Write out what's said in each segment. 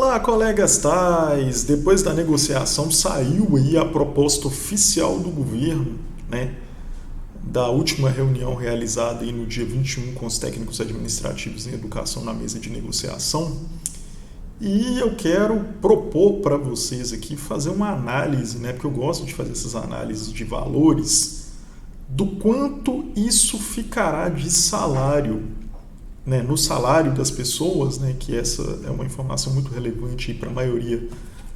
Olá, colegas tais! Depois da negociação saiu aí a proposta oficial do governo, né, da última reunião realizada aí no dia 21 com os técnicos administrativos em educação na mesa de negociação. E eu quero propor para vocês aqui fazer uma análise, né, porque eu gosto de fazer essas análises de valores, do quanto isso ficará de salário, né, no salário das pessoas, né, que essa é uma informação muito relevante para a maioria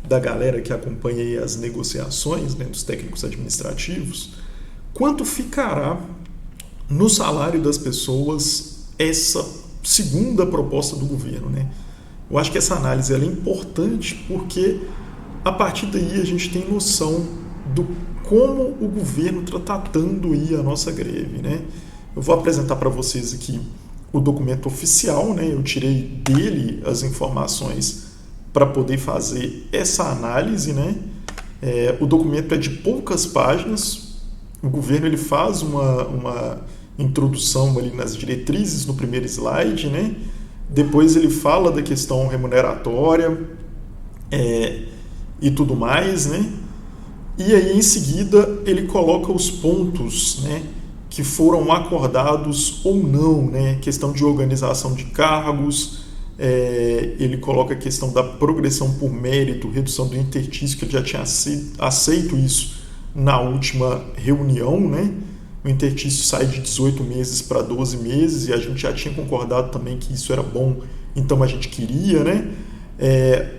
da galera que acompanha aí as negociações, né, dos técnicos administrativos, quanto ficará no salário das pessoas essa segunda proposta do governo, né? Eu acho que essa análise ela é importante porque a partir daí a gente tem noção do como o governo está tratando aí a nossa greve, né? Eu vou apresentar para vocês aqui o documento oficial, né? Eu tirei dele as informações para poder fazer essa análise, né? O documento é de poucas páginas. O governo ele faz uma introdução ali nas diretrizes no primeiro slide, né? Depois ele fala da questão remuneratória e tudo mais, né? E aí em seguida ele coloca os pontos, né, que foram acordados ou não, né? Questão de organização de cargos, ele coloca a questão da progressão por mérito, redução do interstício, que ele já tinha aceito isso na última reunião, né? O interstício sai de 18 meses para 12 meses e a gente já tinha concordado também que isso era bom, então a gente queria, né?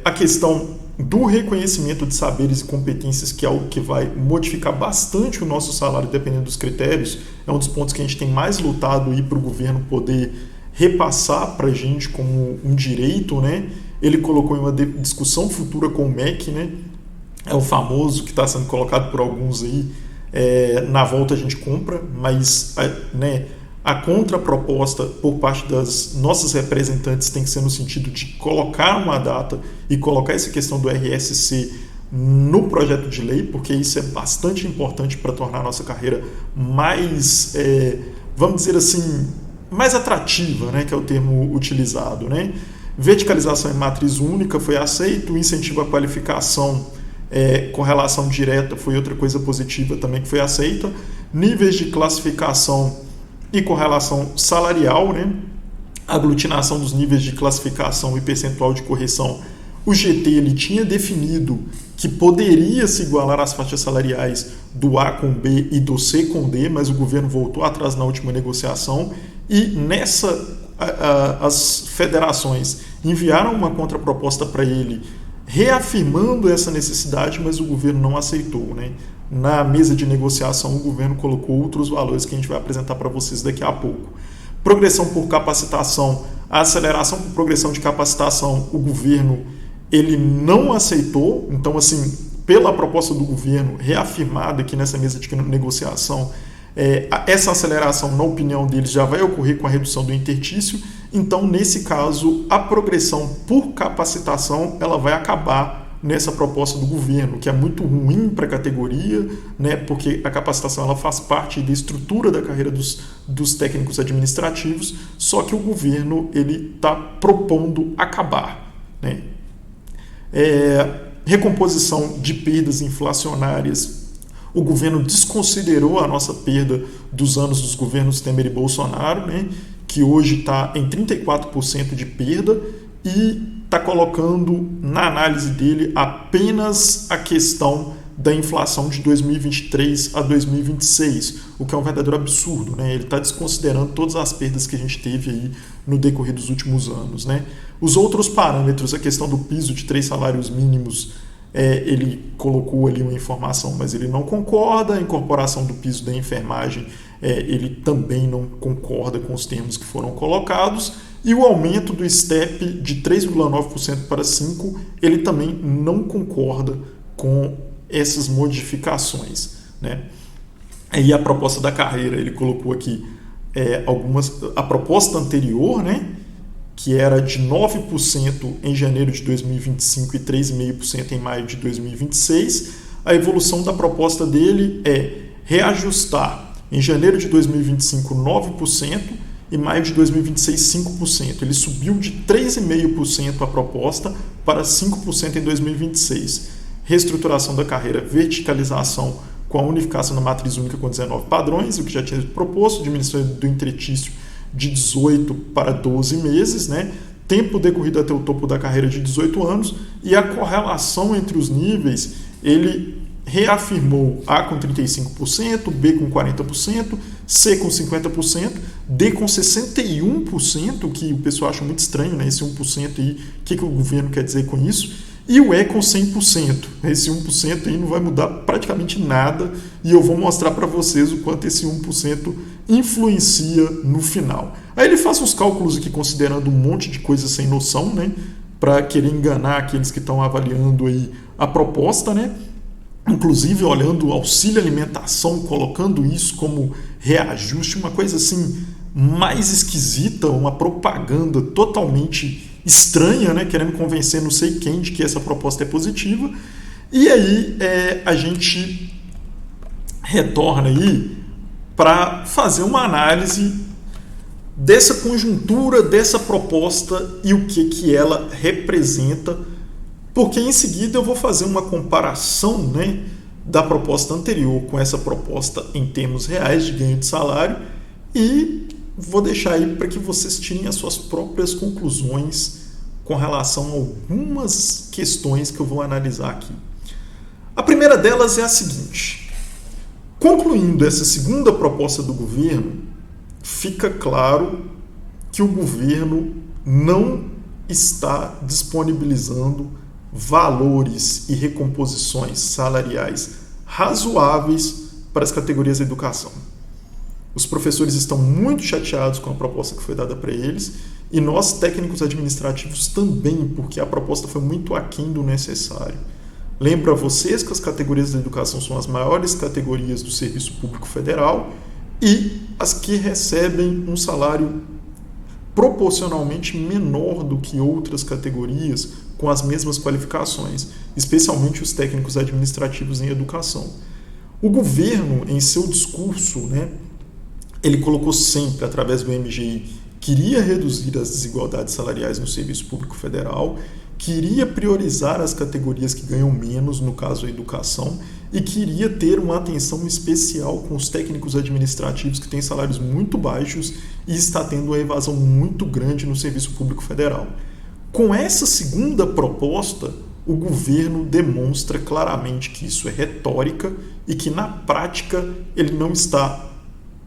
A questão do reconhecimento de saberes e competências, que é algo que vai modificar bastante o nosso salário dependendo dos critérios, é um dos pontos que a gente tem mais lutado aí para o governo poder repassar para a gente como um direito, né? Ele colocou em uma discussão futura com o MEC, né? É o famoso que está sendo colocado por alguns aí, na volta a gente compra, mas né, a contraproposta por parte das nossas representantes tem que ser no sentido de colocar uma data e colocar essa questão do RSC no projeto de lei, porque isso é bastante importante para tornar a nossa carreira mais, vamos dizer assim, mais atrativa, né, que é o termo utilizado, né? Verticalização em matriz única foi aceito, incentivo à qualificação correlação direta foi outra coisa positiva também que foi aceita, níveis de classificação e correlação salarial, né? Aglutinação dos níveis de classificação e percentual de correção. O GT ele tinha definido que poderia se igualar às faixas salariais do A com B e do C com D, mas o governo voltou atrás na última negociação e nessa as federações enviaram uma contraproposta para ele reafirmando essa necessidade, mas o governo não aceitou, né? Na mesa de negociação, o governo colocou outros valores que a gente vai apresentar para vocês daqui a pouco. Progressão por capacitação, a aceleração por progressão de capacitação, o governo ele não aceitou. Então, assim, pela proposta do governo, reafirmada aqui nessa mesa de negociação, essa aceleração, na opinião deles, já vai ocorrer com a redução do interstício. Então, nesse caso, a progressão por capacitação ela vai acabar nessa proposta do governo, que é muito ruim para a categoria, né, porque a capacitação ela faz parte da estrutura da carreira dos técnicos administrativos, só que o governo está propondo acabar, né? Recomposição de perdas inflacionárias. O governo desconsiderou a nossa perda dos anos dos governos Temer e Bolsonaro, né, que hoje está em 34% de perda e está colocando na análise dele apenas a questão da inflação de 2023 a 2026, o que é um verdadeiro absurdo, né? Ele está desconsiderando todas as perdas que a gente teve aí no decorrer dos últimos anos, né? Os outros parâmetros, a questão do piso de 3 salários mínimos, ele colocou ali uma informação, mas ele não concorda. A incorporação do piso da enfermagem, ele também não concorda com os termos que foram colocados. E o aumento do STEP de 3,9% para 5%, ele também não concorda com essas modificações, né? E a proposta da carreira, ele colocou aqui a proposta anterior, né, que era de 9% em janeiro de 2025 e 3,5% em maio de 2026. A evolução da proposta dele é reajustar em janeiro de 2025 9% e maio de 2026, 5%. Ele subiu de 3,5% a proposta para 5% em 2026. Reestruturação da carreira, verticalização com a unificação da matriz única com 19 padrões, o que já tinha proposto, diminuição do entretício de 18 para 12 meses, né? Tempo decorrido até o topo da carreira de 18 anos, e a correlação entre os níveis, ele reafirmou A com 35%, B com 40%, C com 50%, D com 61%, que o pessoal acha muito estranho, né? Esse 1% aí, o que o governo quer dizer com isso? E o E com 100%. Esse 1% aí não vai mudar praticamente nada, e eu vou mostrar para vocês o quanto esse 1% influencia no final. Aí ele faz uns cálculos aqui considerando um monte de coisa sem noção, né? Para querer enganar aqueles que estão avaliando aí a proposta, né? Inclusive olhando o auxílio alimentação, colocando isso como reajuste, uma coisa assim mais esquisita, uma propaganda totalmente estranha, né? Querendo convencer não sei quem de que essa proposta é positiva. E aí a gente retorna aí para fazer uma análise dessa conjuntura, dessa proposta e o que ela representa, porque em seguida eu vou fazer uma comparação, né, da proposta anterior com essa proposta em termos reais de ganho de salário, e vou deixar aí para que vocês tirem as suas próprias conclusões com relação a algumas questões que eu vou analisar aqui. A primeira delas é a seguinte: concluindo essa segunda proposta do governo, fica claro que o governo não está disponibilizando valores e recomposições salariais razoáveis para as categorias da educação. Os professores estão muito chateados com a proposta que foi dada para eles, e nós, técnicos administrativos, também, porque a proposta foi muito aquém do necessário. Lembro a vocês que as categorias da educação são as maiores categorias do Serviço Público Federal e as que recebem um salário proporcionalmente menor do que outras categorias com as mesmas qualificações, especialmente os técnicos administrativos em educação. O governo, em seu discurso, né, ele colocou sempre, através do MGI, queria reduzir as desigualdades salariais no Serviço Público Federal, queria priorizar as categorias que ganham menos, no caso a educação, e queria ter uma atenção especial com os técnicos administrativos que têm salários muito baixos e está tendo uma evasão muito grande no Serviço Público Federal. Com essa segunda proposta, o governo demonstra claramente que isso é retórica e que, na prática, ele não está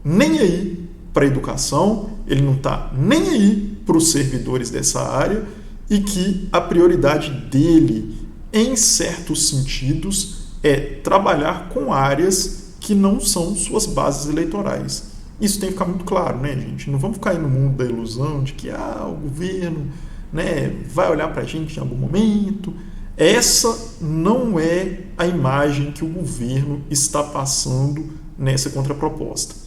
nem aí para a educação, ele não está nem aí para os servidores dessa área, e que a prioridade dele, em certos sentidos, é trabalhar com áreas que não são suas bases eleitorais. Isso tem que ficar muito claro, né, gente? Não vamos ficar aí no mundo da ilusão de que o governo, né, vai olhar para a gente em algum momento. Essa não é a imagem que o governo está passando nessa contraproposta.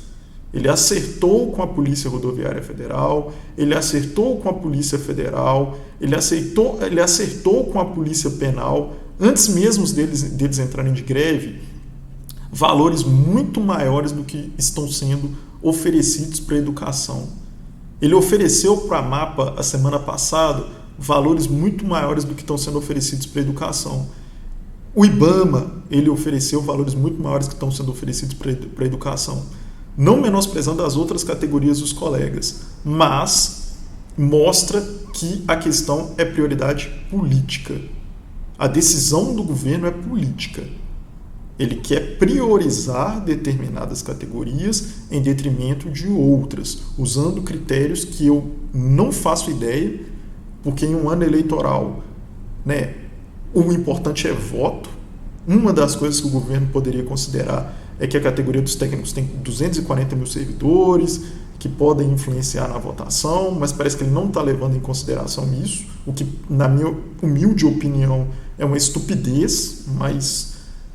Ele acertou com a Polícia Rodoviária Federal, ele acertou com a Polícia Federal, ele acertou com a Polícia Penal, antes mesmo deles entrarem de greve, valores muito maiores do que estão sendo oferecidos para a educação. Ele ofereceu para a MAPA, a semana passada, valores muito maiores do que estão sendo oferecidos para a educação. O IBAMA, ele ofereceu valores muito maiores que estão sendo oferecidos para a educação. Não menosprezando as outras categorias dos colegas, mas mostra que a questão é prioridade política. A decisão do governo é política. Ele quer priorizar determinadas categorias em detrimento de outras, usando critérios que eu não faço ideia, porque em um ano eleitoral, né, o importante é voto. Uma das coisas que o governo poderia considerar é que a categoria dos técnicos tem 240 mil servidores que podem influenciar na votação, mas parece que ele não está levando em consideração isso, o que, na minha humilde opinião, é uma estupidez, mas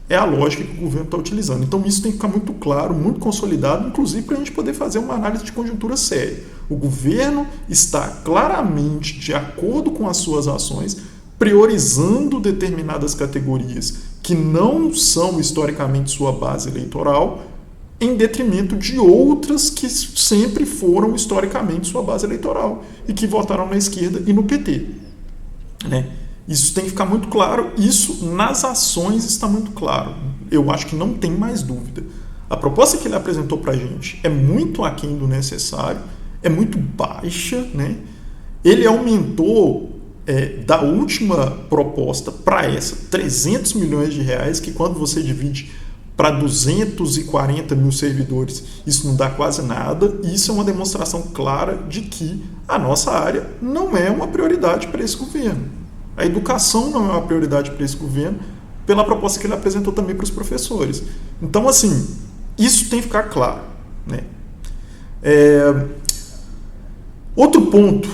é a lógica que o governo está utilizando. Então isso tem que ficar muito claro, muito consolidado, inclusive para a gente poder fazer uma análise de conjuntura séria. O governo está claramente, de acordo com as suas ações, priorizando determinadas categorias que não são historicamente sua base eleitoral em detrimento de outras que sempre foram historicamente sua base eleitoral e que votaram na esquerda e no PT. Né? Isso tem que ficar muito claro, isso nas ações está muito claro. Eu acho que não tem mais dúvida. A proposta que ele apresentou para a gente é muito aquém do necessário, é muito baixa, né? Ele aumentou da última proposta para essa 300 milhões de reais, que quando você divide para 240 mil servidores, isso não dá quase nada, e isso é uma demonstração clara de que a nossa área não é uma prioridade para esse governo. A educação não é uma prioridade para esse governo, pela proposta que ele apresentou também para os professores. Então, assim, isso tem que ficar claro, né? Outro ponto,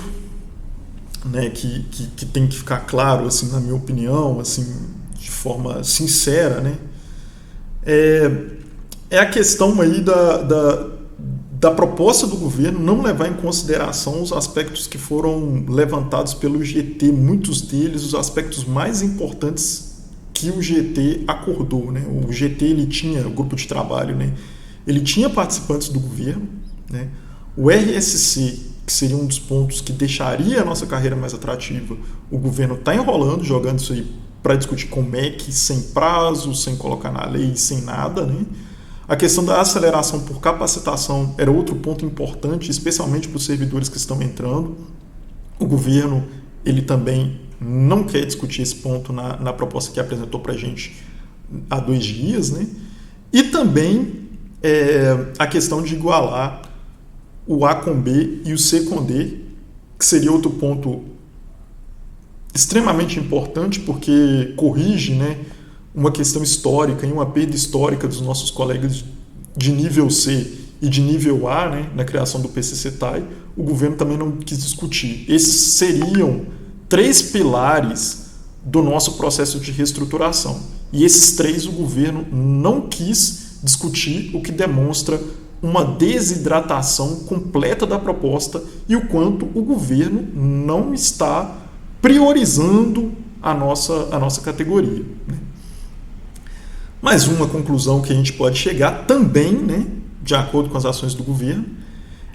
né, que tem que ficar claro, assim, na minha opinião, assim, de forma sincera, né, é a questão aí da proposta do governo não levar em consideração os aspectos que foram levantados pelo GT, muitos deles os aspectos mais importantes que o GT acordou, né? O GT, ele tinha, o grupo de trabalho, né, ele tinha participantes do governo, né? O RSC, que seria um dos pontos que deixaria a nossa carreira mais atrativa, o governo está enrolando, jogando isso aí para discutir com o MEC, sem prazo, sem colocar na lei, sem nada, né? A questão da aceleração por capacitação era outro ponto importante, especialmente para os servidores que estão entrando. O governo, ele também não quer discutir esse ponto na proposta que apresentou para a gente há 2 dias, né? E também a questão de igualar o A com B e o C com D, que seria outro ponto extremamente importante, porque corrige, né, uma questão histórica e uma perda histórica dos nossos colegas de nível C e de nível A, né, na criação do PCCETAI. O governo também não quis discutir. Esses seriam 3 pilares do nosso processo de reestruturação. E esses 3 o governo não quis discutir, o que demonstra uma desidratação completa da proposta e o quanto o governo não está priorizando a nossa categoria, né? Mais uma conclusão que a gente pode chegar também, né, de acordo com as ações do governo,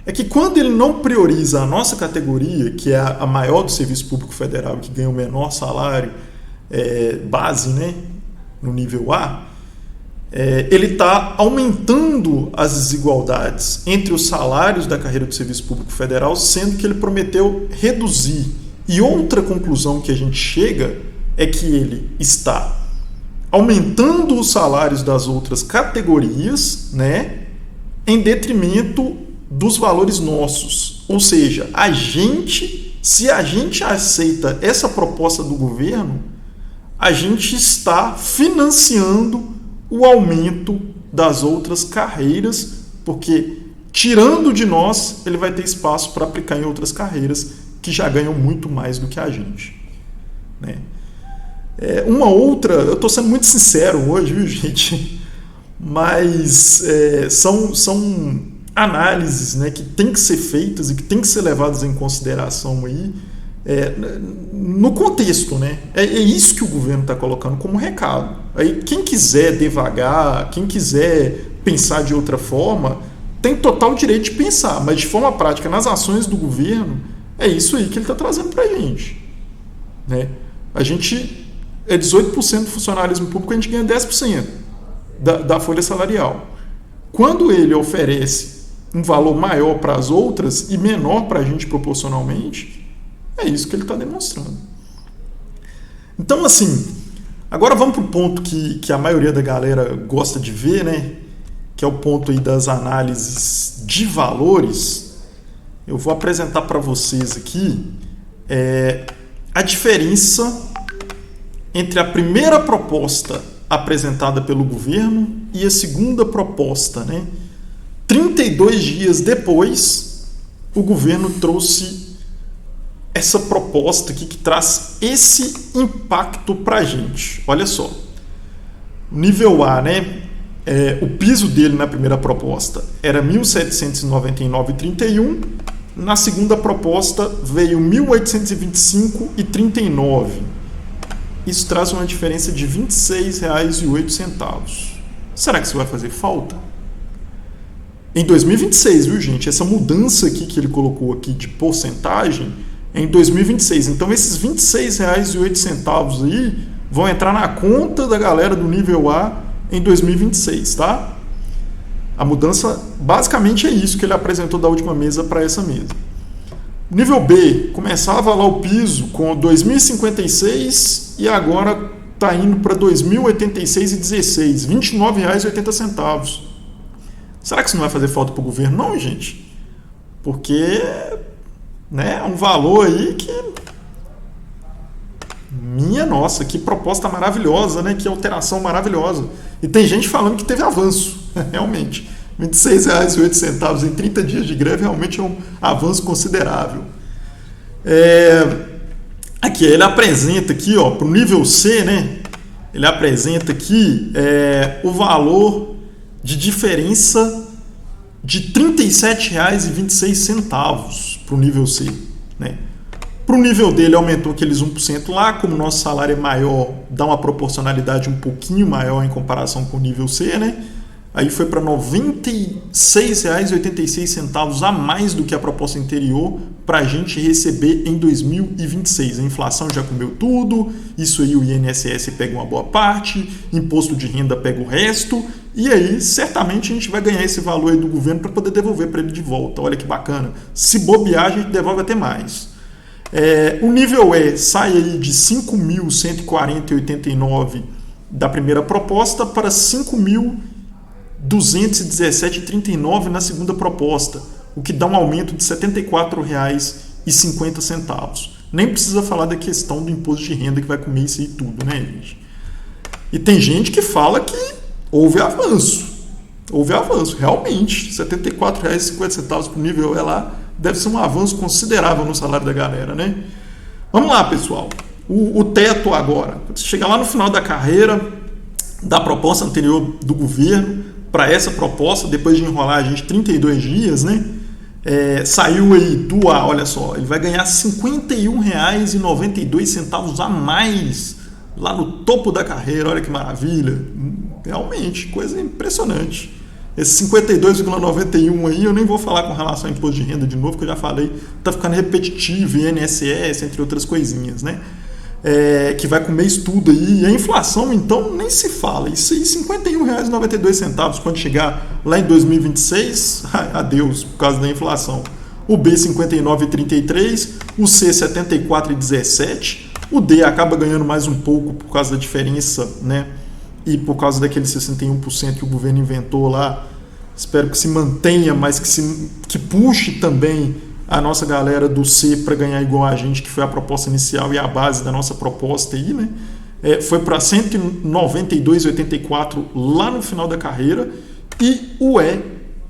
é que quando ele não prioriza a nossa categoria, que é a maior do serviço público federal, que ganha o menor salário base, né, no nível A, ele está aumentando as desigualdades entre os salários da carreira do serviço público federal, sendo que ele prometeu reduzir. E outra conclusão que a gente chega é que ele está aumentando os salários das outras categorias, né, em detrimento dos valores nossos. Ou seja, se a gente aceita essa proposta do governo, a gente está financiando o aumento das outras carreiras, porque tirando de nós, ele vai ter espaço para aplicar em outras carreiras que já ganham muito mais do que a gente, né? Uma outra, eu estou sendo muito sincero hoje, viu, gente? Mas são análises, né, que tem que ser feitas e que tem que ser levadas em consideração aí, no contexto, né? É isso que o governo está colocando como recado. Aí quem quiser devagar, quem quiser pensar de outra forma, tem total direito de pensar, mas de forma prática, nas ações do governo, é isso aí que ele está trazendo para a gente, né? A gente é 18% do funcionalismo público, a gente ganha 10% da folha salarial. Quando ele oferece um valor maior para as outras e menor para a gente proporcionalmente, é isso que ele está demonstrando. Então, assim, agora vamos para o ponto que a maioria da galera gosta de ver, né? Que é o ponto aí das análises de valores. Eu vou apresentar para vocês aqui a diferença entre a primeira proposta apresentada pelo governo e a segunda proposta, né? 32 dias depois, o governo trouxe essa proposta aqui que traz esse impacto para a gente. Olha só, nível A, né? O piso dele na primeira proposta era 1.799,31, na segunda proposta veio 1.825,39. Isso traz uma diferença de R$ 26,08. Será que isso vai fazer falta? Em 2026, viu, gente? Essa mudança aqui que ele colocou aqui de porcentagem é em 2026. Então, esses R$ 26,08 aí vão entrar na conta da galera do nível A em 2026, tá? A mudança, basicamente, é isso que ele apresentou da última mesa para essa mesa. Nível B, começava lá o piso com 2.056 e agora está indo para 2.086,16, R$ 29,80. Será que isso não vai fazer falta para o governo? Não, gente. Porque, né, é um valor aí que... Minha nossa, que proposta maravilhosa, né? Que alteração maravilhosa. E tem gente falando que teve avanço, realmente. R$ 26,08 em 30 dias de greve realmente é um avanço considerável. Aqui, ele apresenta aqui, para o nível C, né? Ele apresenta aqui o valor de diferença de R$ 37,26 para o nível C, né? Para o nível dele aumentou aqueles 1% lá, como o nosso salário é maior, dá uma proporcionalidade um pouquinho maior em comparação com o nível C, né? Aí foi para R$ 96,86 a mais do que a proposta anterior para a gente receber em 2026. A inflação já comeu tudo, isso aí o INSS pega uma boa parte, imposto de renda pega o resto, e aí certamente a gente vai ganhar esse valor aí do governo para poder devolver para ele de volta. Olha que bacana. Se bobear, a gente devolve até mais. O nível E sai aí de 5.140,89 da primeira proposta para 5.217,39 na segunda proposta, o que dá um aumento de R$ 74,50. Nem precisa falar da questão do imposto de renda que vai comer isso aí tudo, né, gente? E tem gente que fala que houve avanço. Houve avanço, realmente. R$ 74,50 para o nível E lá deve ser um avanço considerável no salário da galera, né? Vamos lá, pessoal. O teto agora. Você chega lá no final da carreira da proposta anterior do governo para essa proposta, depois de enrolar a gente 32 dias, né? Saiu aí do A, olha só, ele vai ganhar R$ 51,92 a mais lá no topo da carreira, olha que maravilha. Realmente, coisa impressionante. Esse 52,91 aí, eu nem vou falar com relação ao imposto de renda de novo, que eu já falei, tá ficando repetitivo, INSS, entre outras coisinhas, né? Que vai comer isso tudo aí. E a inflação, então, nem se fala. Isso aí, R$ 51,92, quando chegar lá em 2026, adeus, por causa da inflação. O B, 59,33, o C, 74,17, o D acaba ganhando mais um pouco por causa da diferença, né? E por causa daquele 61% que o governo inventou lá, espero que se mantenha, mas que puxe também a nossa galera do C para ganhar igual a gente, que foi a proposta inicial e a base da nossa proposta aí, né? Foi para 192,84 lá no final da carreira, e o E,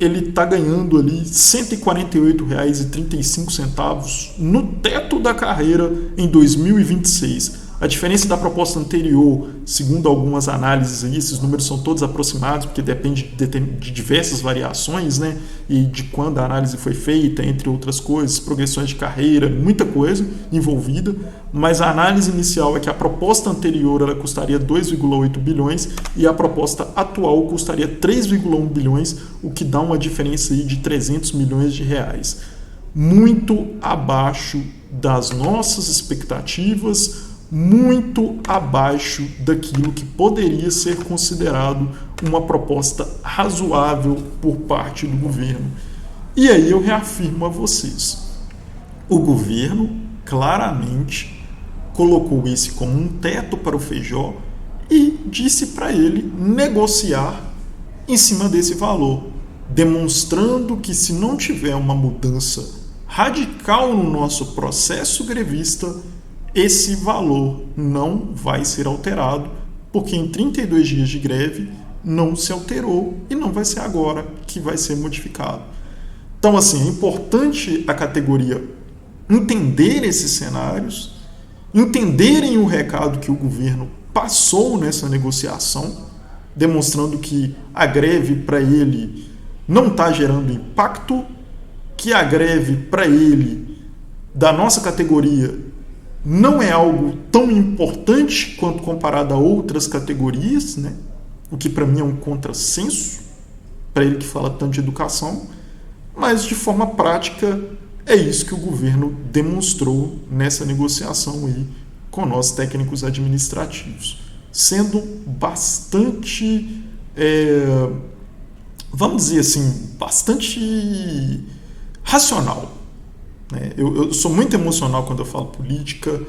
ele está ganhando ali R$ 148,35 no teto da carreira em 2026. A diferença da proposta anterior, segundo algumas análises aí, esses números são todos aproximados, porque depende de diversas variações, né? E de quando a análise foi feita, entre outras coisas, progressões de carreira, muita coisa envolvida. Mas a análise inicial é que a proposta anterior ela custaria 2,8 bilhões e a proposta atual custaria 3,1 bilhões, o que dá uma diferença aí de 300 milhões de reais. Muito abaixo das nossas expectativas, muito abaixo daquilo que poderia ser considerado uma proposta razoável por parte do governo. E aí eu reafirmo a vocês, o governo claramente colocou esse como um teto para o Feijó e disse para ele negociar em cima desse valor, demonstrando que se não tiver uma mudança radical no nosso processo grevista, esse valor não vai ser alterado, porque em 32 dias de greve não se alterou e não vai ser agora que vai ser modificado. Então, assim, é importante a categoria entender esses cenários, entenderem o recado que o governo passou nessa negociação, demonstrando que a greve para ele não está gerando impacto, que a greve para ele, da nossa categoria, não é algo tão importante quanto comparado a outras categorias, né? O que para mim é um contrassenso, para ele que fala tanto de educação, mas de forma prática é isso que o governo demonstrou nessa negociação aí com nós técnicos administrativos, sendo bastante, vamos dizer assim, bastante racional. Né? Eu sou muito emocional quando eu falo política,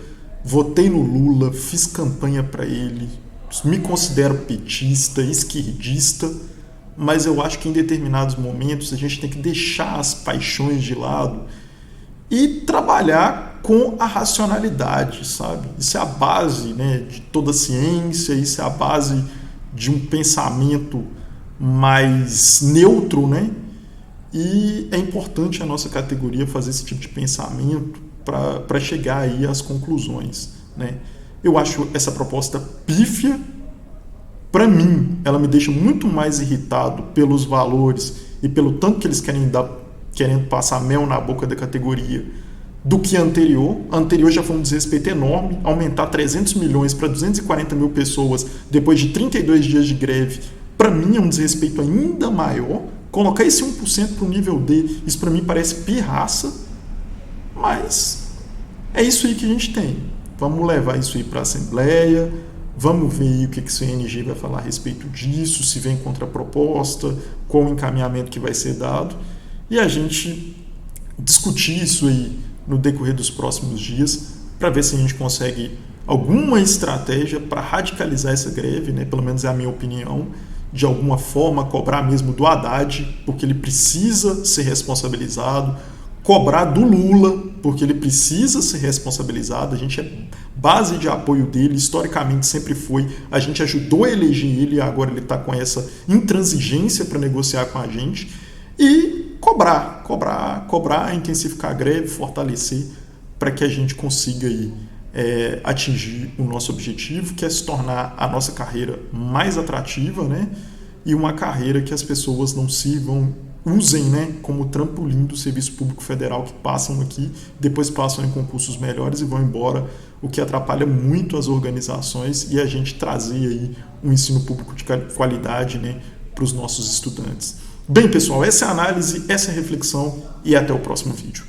votei no Lula, fiz campanha para ele, me considero petista, esquerdista, mas eu acho que em determinados momentos a gente tem que deixar as paixões de lado e trabalhar com a racionalidade, sabe? Isso é a base, né, de toda a ciência, isso é a base de um pensamento mais neutro, né? E é importante a nossa categoria fazer esse tipo de pensamento para chegar aí às conclusões, né? Eu acho essa proposta pífia. Para mim, ela me deixa muito mais irritado pelos valores e pelo tanto que eles querendo passar mel na boca da categoria do que a anterior. A anterior já foi um desrespeito enorme, aumentar 300 milhões para 240 mil pessoas depois de 32 dias de greve, para mim é um desrespeito ainda maior. Colocar esse 1% para o nível D, isso para mim parece pirraça, mas é isso aí que a gente tem. Vamos levar isso aí para a Assembleia, vamos ver aí o que o CNG vai falar a respeito disso, se vem contraproposta, qual o encaminhamento que vai ser dado, e a gente discutir isso aí no decorrer dos próximos dias, para ver se a gente consegue alguma estratégia para radicalizar essa greve, né? Pelo menos é a minha opinião, de alguma forma cobrar mesmo do Haddad, porque ele precisa ser responsabilizado, cobrar do Lula, porque ele precisa ser responsabilizado, a gente é base de apoio dele, historicamente sempre foi, a gente ajudou a eleger ele e agora ele está com essa intransigência para negociar com a gente, e cobrar, intensificar a greve, fortalecer, para que a gente consiga aí, atingir o nosso objetivo, que é se tornar a nossa carreira mais atrativa, né? E uma carreira que as pessoas não usem, né, como trampolim do serviço público federal, que passam aqui, depois passam em concursos melhores e vão embora, o que atrapalha muito as organizações e a gente trazer aí um ensino público de qualidade, né, para os nossos estudantes. Bem, pessoal, essa é a análise, essa é a reflexão e até o próximo vídeo.